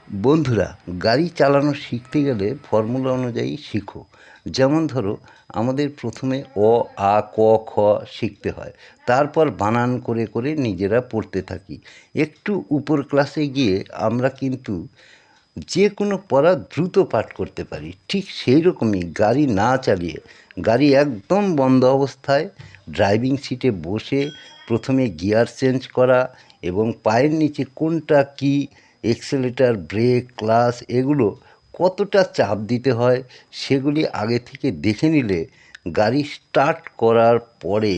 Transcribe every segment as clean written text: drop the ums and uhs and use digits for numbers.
বন্ধুরা, গাড়ি চালানো শিখতে গেলে ফর্মুলা অনুযায়ী শিখো। যেমন ধরো, আমাদের প্রথমে অ, আ, ক, খ শিখতে হয়। তারপর বানান করে করে নিজেরা পড়তে থাকি। একটু উপর ক্লাসে গিয়ে আমরা কিন্তু যে কোনো পড়া দ্রুত পাঠ করতে পারি। ঠিক সেই রকমই গাড়ি না চালিয়ে, গাড়ি একদম বন্ধ অবস্থায় ড্রাইভিং সিটে বসে প্রথমে গিয়ার চেঞ্জ করা এবং পায়ের নিচে কোনটা কী, এক্সেলেটার, ব্রেক, ক্লাচ এগুলো কতটা চাপ দিতে হয় সেগুলি আগে থেকে দেখে নিলে গাড়ি স্টার্ট করার পরে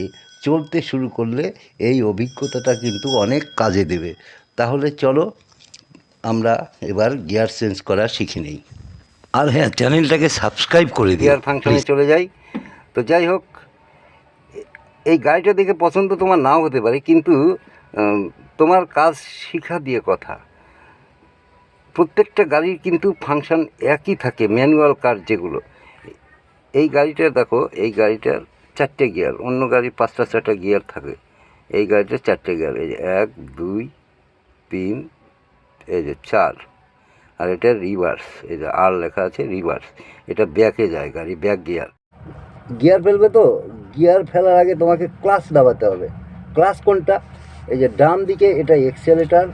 চলতে শুরু করলে এই অভিজ্ঞতাটা কিন্তু অনেক কাজে দেবে। তাহলে চলো আমরা এবার গিয়ার চেঞ্জ করা শিখে নিই। আর হ্যাঁ, চ্যানেলটাকে সাবস্ক্রাইব করে দিও। গিয়ার ফাংশনে চলে যাই। তো যাই হোক, এই গাড়িটা দেখে পছন্দ তোমার নাও হতে পারে, কিন্তু তোমার কাজ শিখা দিয়ে কথা। প্রত্যেকটা গাড়ির কিন্তু ফাংশন একই থাকে, ম্যানুয়াল কার যেগুলো। এই গাড়িটা দেখো, এই গাড়িটার 4টে গিয়ার, অন্য গাড়ির 5টা 6টা গিয়ার থাকে। এই গাড়িটার 4টে গিয়ার, এই যে 1 2 3, এই যে 4। আর এটা রিভার্স, এই যে আর লেখা আছে রিভার্স, এটা ব্যাকে যায় গাড়ি, ব্যাক গিয়ার। গিয়ার ফেলবে তো, গিয়ার ফেলার আগে তোমাকে ক্লাচ দাবাতে হবে। ক্লাচ কোনটা? এই যে ডান দিকে এটা এক্সেলেটার,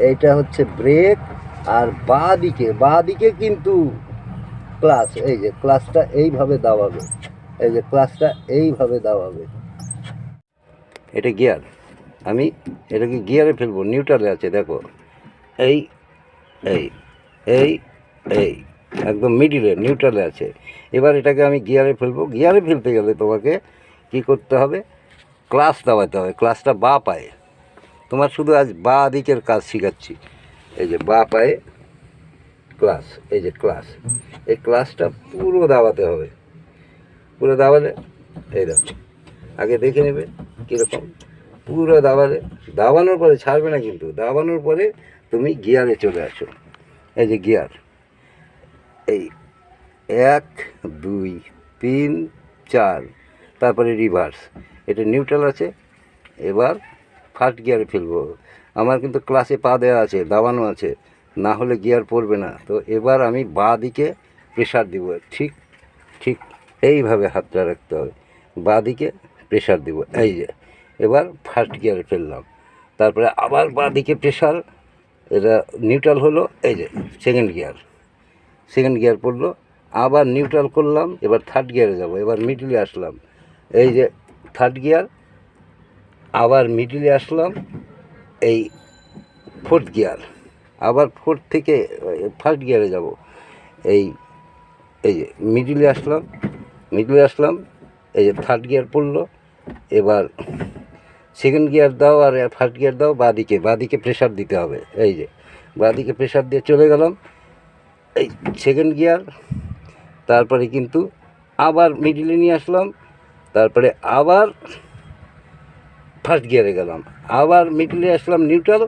এইটা হচ্ছে ব্রেক। আর বাঁ দিকে কিন্তু ক্লাচ। এই যে ক্লাচটা এইভাবে দাবাবে, এই যে ক্লাচটা এইভাবে দাবাবে। এটা গিয়ার, আমি এটাকে গিয়ারে ফেলবো, নিউট্রালে আছে দেখো। এই এই এই এই একদম মিডিলে নিউট্রালে আছে। এবার এটাকে আমি গিয়ারে ফেলবো। গিয়ারে ফেলতে গেলে তোমাকে কি করতে হবে? ক্লাচ দাবাতে হবে। ক্লাচটা বাঁ পায়ে, তোমার শুধু আজ বাঁ দিকের কাজ শিখাচ্ছি। এই যে বাঁ পায়ে ক্লাচ, এই যে ক্লাচ, এই ক্লাচটা পুরো দাবাতে হবে। পুরো দাবালে, এই দেখো, আগে দেখে নেবে কীরকম। পুরো দাবানোর পরে ছাড়বে না কিন্তু। দাবানোর পরে তুমি গিয়ারে চলে আসো। এই যে গিয়ার, এই 1 2 3 4, তারপরে রিভার্স, এটা নিউট্রাল আছে। এবার ফার্স্ট গিয়ারে ফেলবো। আমার কিন্তু ক্লাসে পা দেওয়া আছে, দাবানো আছে, না হলে গিয়ার পড়বে না। তো এবার আমি বাঁ দিকে প্রেশার দিব, ঠিক ঠিক এইভাবে হাতটা রাখতে হবে, বাঁ দিকে প্রেশার দিব। এই যে এবার ফার্স্ট গিয়ারে ফেললাম, তারপরে আবার বাঁ দিকে প্রেশার, এটা নিউট্রাল হলো। এই যে সেকেন্ড গিয়ার পড়লো, আবার নিউট্রাল করলাম। এবার থার্ড গিয়ারে যাব, এবার মিডলে আসলাম। এই যে থার্ড গিয়ার, আবার মিডলে আসলাম। এই ফোর্থ গিয়ার, আবার ফোর্থ থেকে ফার্স্ট গিয়ারে যাব। এই এই যে মিডলে আসলাম, এই যে থার্ড গিয়ার পড়লো। এবার সেকেন্ড গিয়ার দাও আর ফার্স্ট গিয়ার দাও, বাঁদিকে প্রেশার দিতে হবে। এই যে বাঁদিকে প্রেশার দিয়ে চলে গেলাম, এই সেকেন্ড গিয়ার। তারপরে কিন্তু আবার মিডিলে নিয়ে আসলাম, তারপরে আবার ফার্স্ট গিয়ারে গেলাম, আবার মিডিলে আসলাম, নিউট্রাল।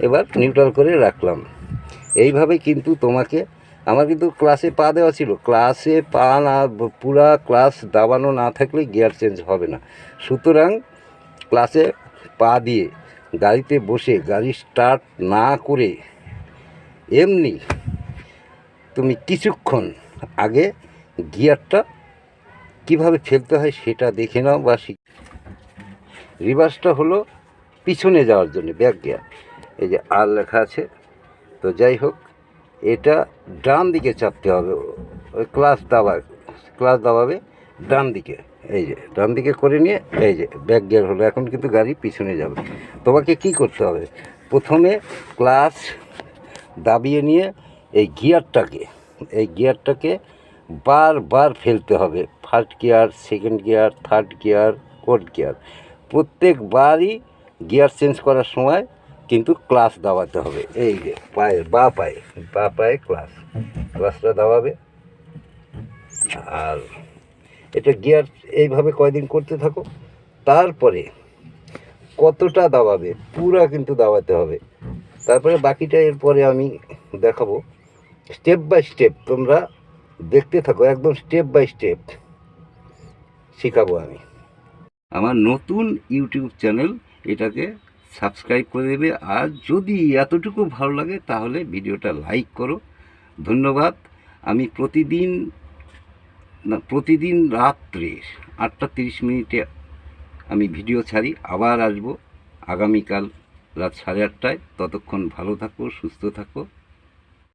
এবার নিউট্রাল করে রাখলাম। এইভাবে কিন্তু তোমাকে, আমার কিন্তু ক্লাসে পা দেওয়া ছিল, ক্লাসে পা না, পুরা ক্লাস দাবানো না থাকলে গিয়ার চেঞ্জ হবে না। সুতরাং ক্লাসে পা দিয়ে গাড়িতে বসে গাড়ি স্টার্ট না করে এমনি তুমি কিছুক্ষণ আগে গিয়ারটা কিভাবে ফেলতে হয় সেটা দেখে নাও বা রিভার্সটা হলো পিছনে যাওয়ার জন্য, ব্যাক গিয়ার। এই যে আর লেখা আছে। তো যাই হোক, এটা ডান দিকে চাপতে হবে, ওই ক্লাচ দাবাবে ডান দিকে। এই যে ডান দিকে করে নিয়ে, এই যে ব্যাক গিয়ার হলো। এখন কিন্তু গাড়ি পিছনে যাবে। তোমাকে কি করতে হবে? প্রথমে ক্লাচ দাবিয়ে নিয়ে এই গিয়ারটাকে বারবার ফেলতে হবে। First gear, second gear, third gear, fourth gear, প্রত্যেকবারই গিয়ার চেঞ্জ করার সময় কিন্তু ক্লাচ দাবাতে হবে। এই যে বাঁ পায়ে ক্লাচটা দাবাবে। আর এটা গিয়ার এইভাবে কয়দিন করতে থাকো, তারপরে কতটা দাবাবে পুরা কিন্তু দাবাতে হবে। তারপরে বাকিটা এরপরে আমি দেখাবো স্টেপ বাই স্টেপ, তোমরা দেখতে থাকো, একদম স্টেপ বাই স্টেপ শেখাবো আমি। আমার নতুন ইউটিউব চ্যানেল, এটাকে সাবস্ক্রাইব করে দেবে। আর যদি এতটুকু ভালো লাগে তাহলে ভিডিওটা লাইক করো। ধন্যবাদ। আমি প্রতিদিন রাত্রে 8:30 আমি ভিডিও ছাড়ি। আবার আসবো আগামীকাল রাত 8:30। ততক্ষণ ভালো থাকো, সুস্থ থাকো।